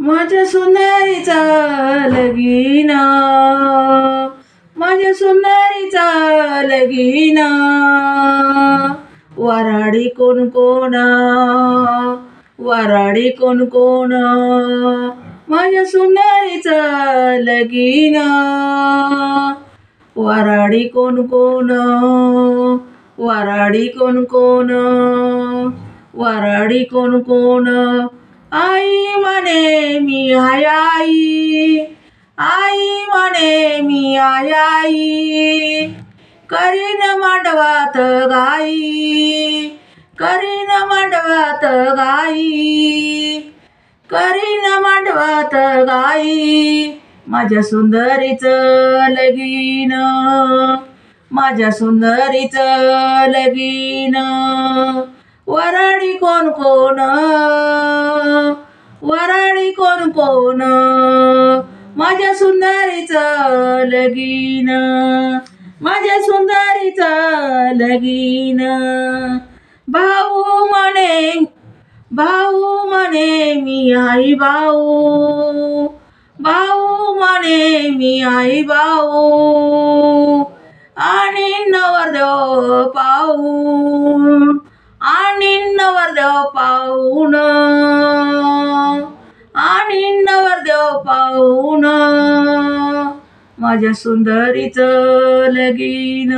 माझ्या सुंदरीचा लगीन, माझ्या सुंदरीचा लगीन. वराडी कोण कोण, वराडी कोण कोण, माझ्या सुंदरीचा लगीन. वराडी कोण कोण, वराडी कोण कोण, वराडी कोण कोण. आई म्हणे मी हाय आई, आई म्हणे मी हाय आई. करीन मांडवात गाई, करीन मांडवात गाई, करीन मांडवात गाई. माझ्या सुंदरीचं लगीन, माझ्या सुंदरीचं लगीन. वराडी कोण कोण, वराडी कोण कोण, माझ्या सुंदरीचं लगीन, माझ्या सुंदरीचं लगीन. भाऊ म्हणे, भाऊ म्हणे मी आई भाऊ, भाऊ म्हणे मी आई भाऊ. आणि नवरदेव पाहून, आणि नवरदेव पाहून, आणि नवरदेव पाहून. माझ्या सुंदरीचं लगीन,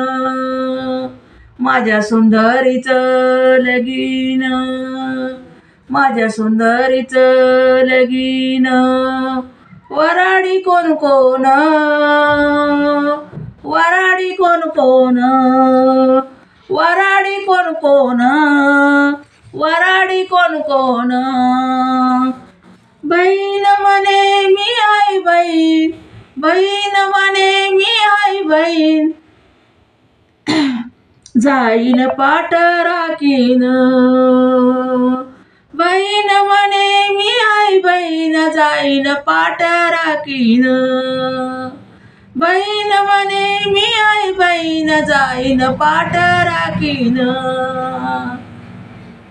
माझ्या सुंदरीचं लगीन, माझ्या सुंदरीचं लगीन. वराडी कोण कोण, वराडी कोण कोण, वराडी कोण कोण, वराडी कोण कोण. बहीण म्हणे मी आई बहीण, बहीण म्हणे मी आई बहीण. जाईन पाठ राखीन, बहीण म्हणे मी आई बहीण. जाईन पाठ राखीन, बहीण म्हणे मी आई बहीण. जाईन पाठ राखीन.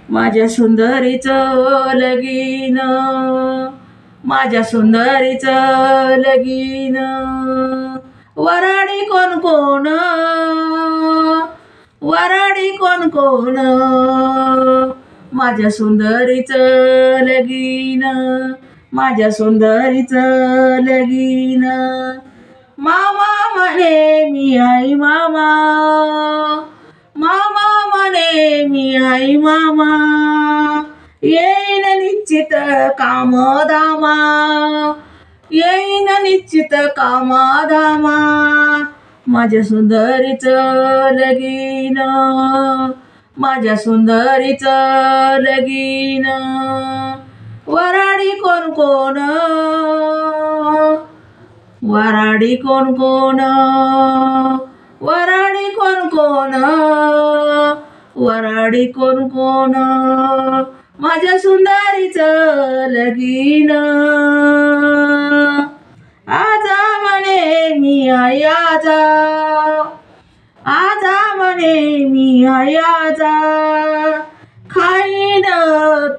माझ्या सुंदरीचं लगीन, माझ्या सुंदरीचं लगीन. वराडी कोण कोण, वराडी कोण कोण, माझ्या सुंदरीचं लगीन, माझ्या सुंदरीचं लगीन. मामा म्हणे मी आई मामा, मामा म्हणे मी आई मामा. येईन निश्चित कामधामा, येईन निश्चित कामधामा. माझ्या सुंदरीचं लगीन, माझ्या सुंदरीचं लगीन. वराडी कोण कोण, वराडी कोण कोण, वराडी कोण कोण, वराडी कोण कोण. माझ्या सुंदरीचं लगीन. आजा म्हणे मी आई आजा, आजा म्हणे मी आई आजा. खाईन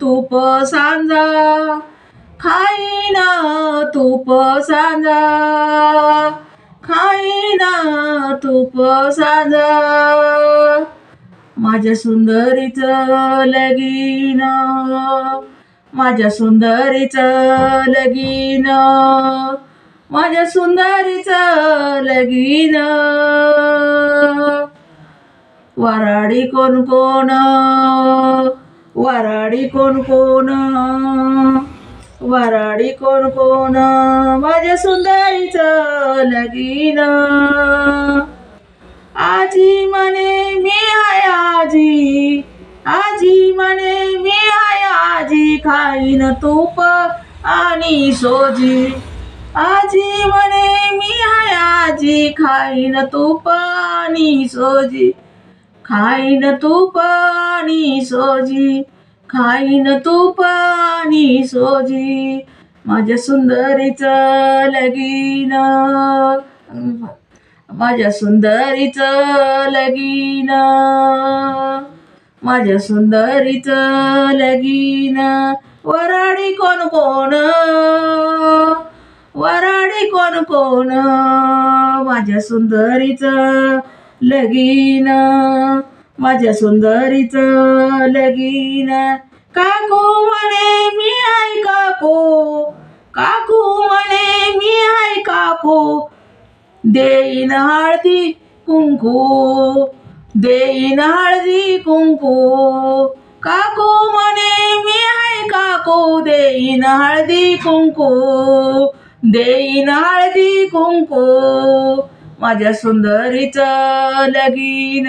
तूप सांजा, खाईन तूप सांजा, खाईन तूप सांजा. माझ्या सुंदरीचं लगीन, माझ्या सुंदरीचं लगीन, माझ्या सुंदरीचं लगीन. वराडी कोण कोण, वराडी कोण कोण, वराडी कोण कोण, माझ्या सुंदरीचं लगीन. आजी म्हणे मी हाय आजी, आजी म्हणे मी हाय आजी. खाईन तूप आणि सोजी, आजी म्हणे मी हाय आजी. खाईन तूप आणि सोजी, खाईन तूप आणि सोजी, खाईन तूप आणि सोजी. माझ्या सुंदरीचं लगीन, माझ्या सुंदरीचं लगीन, माझ्या सुंदरीचं लगीन. वराडी कोण कोण, कोण माझ्या सुंदरीचं लगीन, माझ्या सुंदरीचं लगीन. काकू म्हणे मी आहे काकू, काकू म्हणे मी आहे काकू, देईन हळदी कुंकू, देईन हळदी कुंकू. काकू म्हणे मी आहे काकू, देईन हळदी कुंकू, देईन हळदी कुंकू. माझ्या सुंदरीचं लगीन,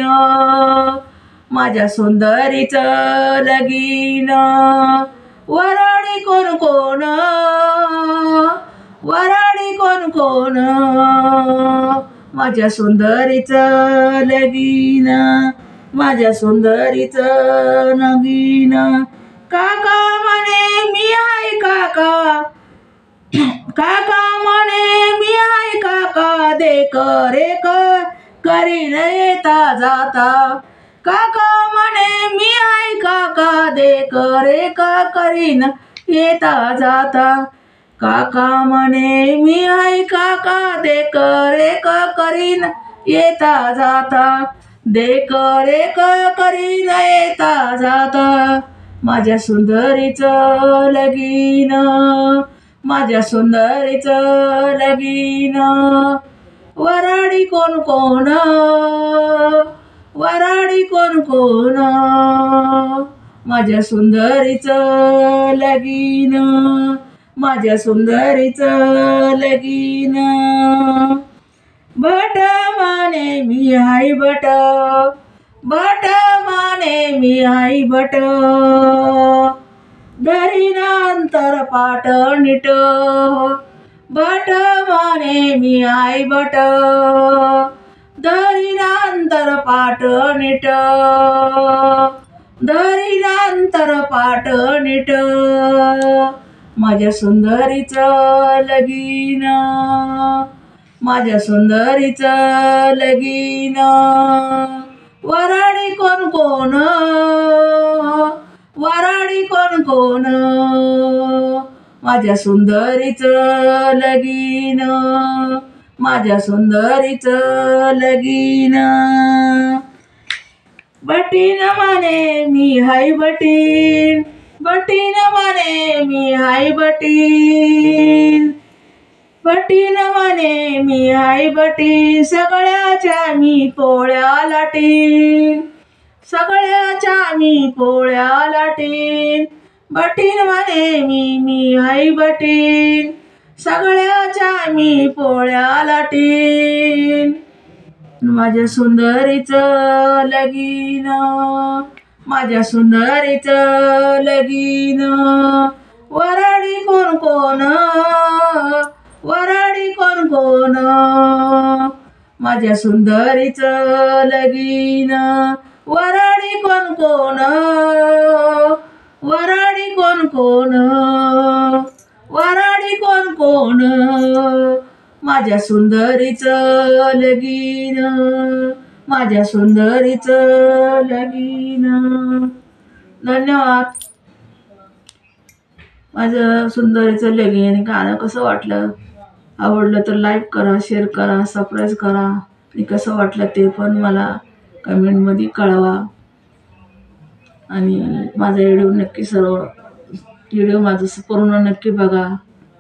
माझ्या सुंदरीचं लगीन. वराडी कोण कोण, वराडी कोण कोण माझ्या सुंदरीचं लगीन, माझ्या सुंदरीचं लगीन. काका म्हणे मी आहे काका, काका म्हणे मी आहे काका, देख रे करीन येता जाता. काका म्हणे मी आहे काका, देख रे करीन येता जाता. काका म्हणे मी आहे काका, देख रे करीन येता जाता, देख रे करीन येता जाता. माझ्या सुंदरीचं लगीन, माझ्या सुंदरीचं लगीन. वराडी कोण कोण, वराडी कोण कोण माझ्या सुंदरीचं लगीन, माझ्या सुंदरीचं लगीन. भट माने मी हाय भट, भट माने मी हाय भट, धरीना अंतर पाट नीट. भट माने मी हाय भट, धरीना अंतर पाट नीट, धरीना अंतर पाट नीट. माझ्या सुंदरीचं लगीन, माझ्या सुंदरीचं लगीन. वराडी कोण कोण, वराडी कोण कोण माझ्या सुंदरीचं लगीन, माझ्या सुंदरीचं लगीन. बटीन माने मी हाय बटीन, बटीन माने मी हाय बटीन, बटीन माने मी हाय बटीन. सगळ्याच्या मी पोळ्या लाटीन, सगळ्याच्या मी पोळ्या लाटीन. बटीन माने मी हाय बटीन, सगळ्याच्या मी पोळ्या लाटीन. माझ्या सुंदरीचं लगीन, माझ्या सुंदरीचं लगीन. वराडी कोण कोण, वराडी कोण कोण माझ्या सुंदरीचं लगीन. वराडी कोण कोण, वराडी कोण कोण, वराडी कोण कोण माझ्या सुंदरीचं लगीन, माझ्या सुंदरीचं लगीन. धन्यवाद. माझं सुंदरीचं लगीन गाणं कसं वाटलं, आवडलं तर लाईक करा, शेअर करा, सबस्क्राईब करा आणि कसं वाटलं ते पण मला कमेंटमध्ये कळवा. आणि माझा व्हिडिओ नक्की सर्व व्हिडिओ माझं पूर्ण नक्की बघा.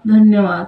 धन्यवाद.